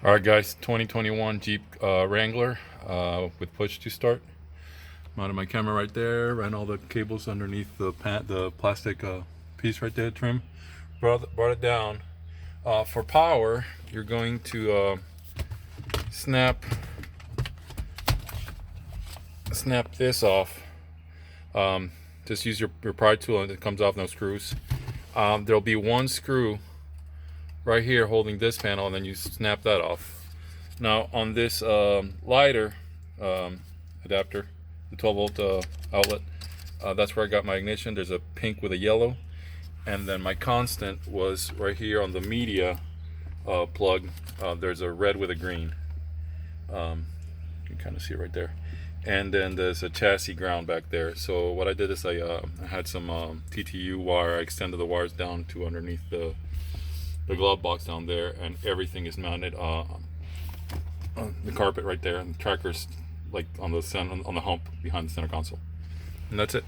All right, guys, 2021 Jeep Wrangler with push to start. Mounted my camera right there, ran all the cables underneath the plastic piece right there, trim. Brought it down. For power, you're going to snap this off. Just use your pry tool and it comes off, no screws. There'll be one screw right here holding this panel, and then you snap that off. Now on this lighter adapter, the 12-volt outlet, that's where I got my ignition. There's a pink with a yellow, and then my constant was right here on the media plug. There's a red with a green. You can kind of see it right there. And then there's a chassis ground back there. So what I did is I had some TTU wire. I extended the wires down to underneath the glove box down there, and everything is mounted on the carpet right there, and the tracker's like on the hump behind the center console. And that's it.